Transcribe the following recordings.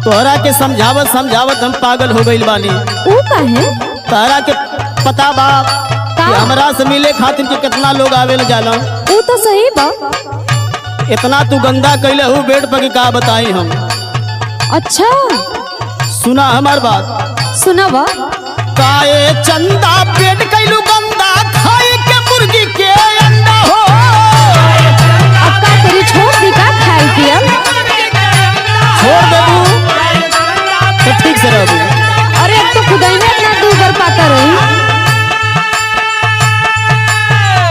तोहरा के समझावत समझावत हम पागल हो गइल बानी। ऊ काहे? तोहरा के पता बा कि हमरा से मिले खातिर के कितना लोग आवेला जाला। ऊ तो सही बा। इतना तू गंदा कैले हूँ बेड पर का बताई हम। अच्छा सुना हमार बात। सुनावा। काए चंदा पेट कैलू गंदा खाए के मुर्गी के अंडा हो। अब का तेरी छोड़ दी का खाई पिया? छोड़ देबू तो ठीक से रहबू। अरे अब तो खुदाई में इतना दूबर पाता रही।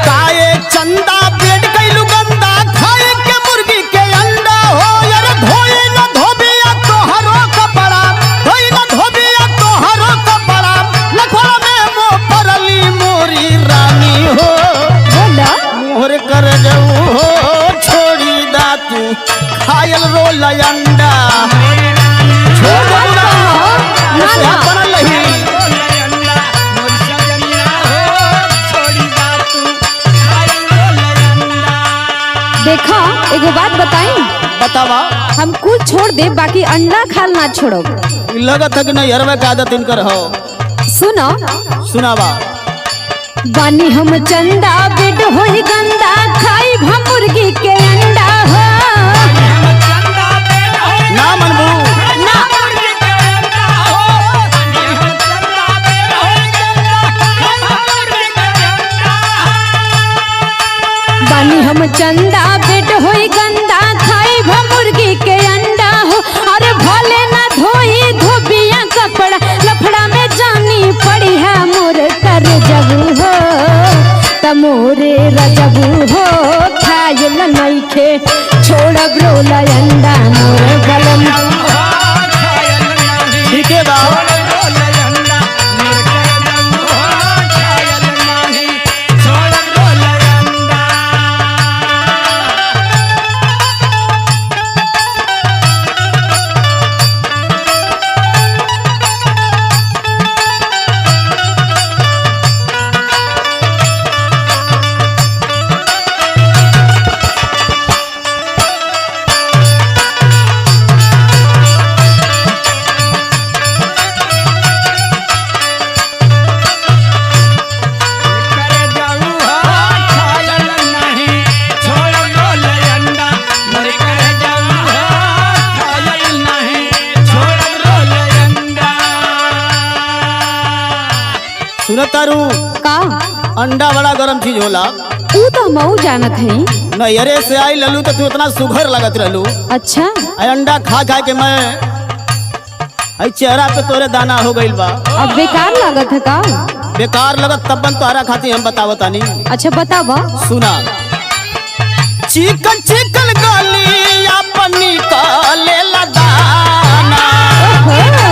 काए चंदा पेट कैलू गंदा खाए के मुर्गी के अंडा हो। यार धोए न धोबिया तोहरो कपड़ा, धोए न धोबिया तोहरो कपड़ा, लखवा में मो परली मोरी रानी हो। बोला मोहर कर जाऊ हो छोड़ी दा तू खायल रोल अंडा। छोड़ देबू ना ना ना। बनल रही। देखा एगो बात बताई। बतावा। हम कुछ छोड़ दे बाकी अंडा खाल ना छोड़ब। लगत है कि नहीं हरवे का आदत इनकर हो। सुनो सुनावा। बानी हम चंदा बेड होई गंदा खाई हम मुर्गी के अंडा हो। ना मनबू ना बानी हम चंदा बेड होई गंदा खाई हम मुर्गी के अंडा हो। अरे भले ना धोई धोबिया कपड़ा लफड़ा में जानी पड़ी है मोर कर जबू हो। तमोरे रजबू हो खायल नइखे छोड़ब रोला अंडा मोर गलम। ठीक है बा। सुनतारू का अंडा बड़ा गरम चीज होला। ऊ तो मऊ जानत है। नैहरे से आई ललू तो तू इतना सुघर लगत रहलू। अच्छा आई अंडा खा खा के मैं आई चेहरा पे तोरे दाना हो गइल बा। अब बेकार लागत है का? बेकार लगत तब बन तोहरा खातिर हम बतावतानी। अच्छा बतावा। सुना। चिकन चिकन गाली अपनी का लेला दाना। ओहो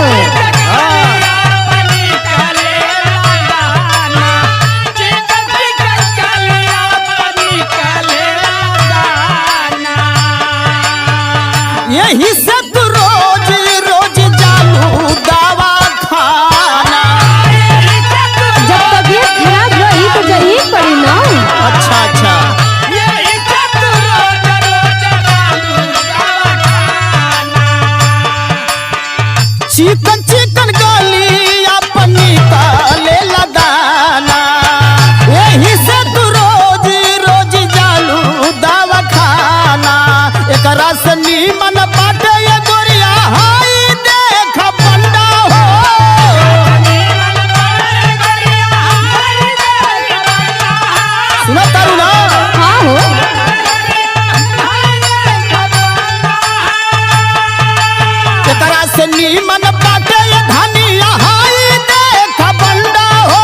यही से तू रोज रोज जानू दवा खाना। जब तबीयत खराब रही तो जाइए पड़ी ना। अच्छा अच्छा। चिकन चिकन गाली अपनी का लेला दाना। यही से तू रोज रोज जानू दवा खाना। एकरा से नीमन बाटे ये गोरिया हाई देख बंदा हो। सुना तारू ना। हाँ हो एकरा से नीमन बाटे ये धनिया हाई देख बंदा हो।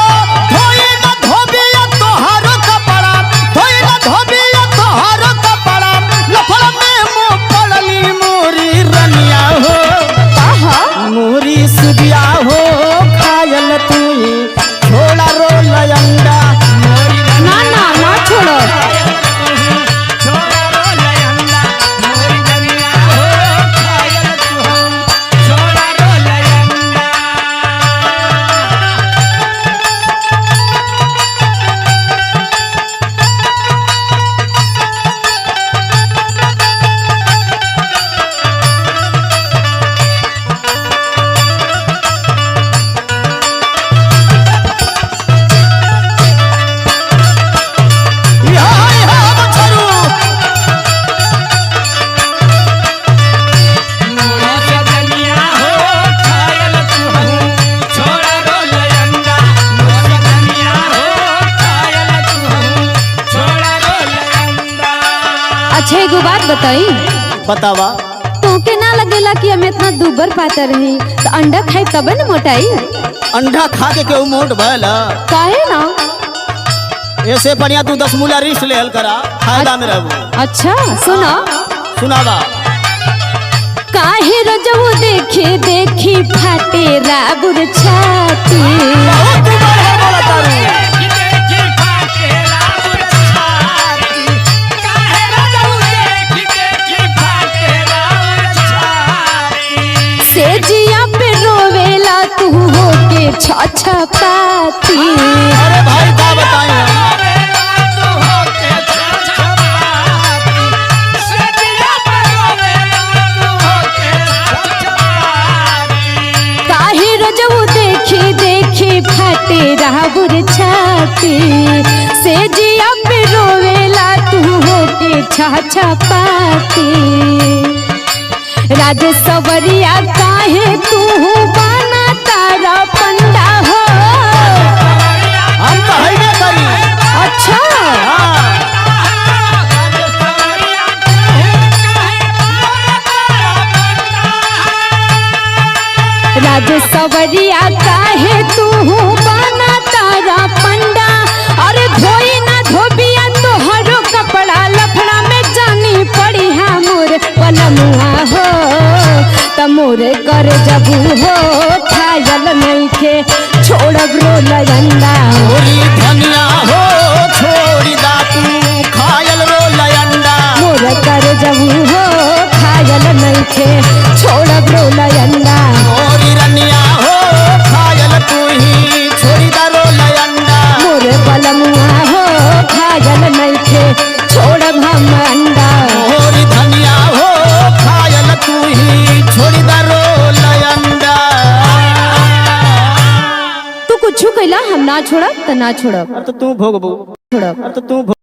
धोई न धोबिया तोहरो कपड़ा, धोई न धोबिया तोहरो कपड़ा, लफड़ा में मुँह पड़ली मोरी रनिया हो। आहा मोरी सुदिया हो खायल तू छोड़ा रोल अंडा। ना ना ना छोड़ो। अच्छा एगो बात बताई, बतावा। तोके ना लगेला कि हम इतना दुबर पाता रही तो अंडा खाई तब न मोटाई? अंडा खा के केहू मोट भयल? काहे ना? ऐसे बढ़िया तू 10 मूला रिस्ट लेहल करा, फायदा में रहबो। अच्छा सुना, सुनावा। काहे रजऊ देखी देखी फाटे राबुर छाती। बहुत दुबर है बोला तारू। से जिया पे रोवेला तू होके छाछा पाती। अरे भाई का बताएं हम? काहे रजऊ देखी देखी फाटे राबुर छाती। से जिया पे रोवेला तू होके छाछा पाती। राजे सवरिया काहे तू बना तारा पंडा हो? हम तो हईबे करी। अच्छा हाँ। राजे सवरिया काहे तू बना तारा पंडा। अरे धोई ना धोबिया तोहरो कपड़ा लफड़ा में जानी पड़ी है मोर पलमुआ हो। तमोरे कर जबू हो खायल नहीं के छोड़ब रोलयंदा। छोरी धनिया हो छोड़ी दा तू खायल रोलयंदा। मोर कर जबू हो खायल नहीं के छोड़ब रोलयंदा। छोरी रनिया हो खायल तू ही छोड़ी दा रोलयंदा। मोर पलमुआ हो खायल नहीं के छोड़ब हम अंडा। छोरी धनिया हो खायल तू ही छोड़ी दा रोलयंदा। तू कुछ कैला हम ना छोड़ब त ना छोड़ब, अब तो तू भोगबू। छोड़ब। अब तो तू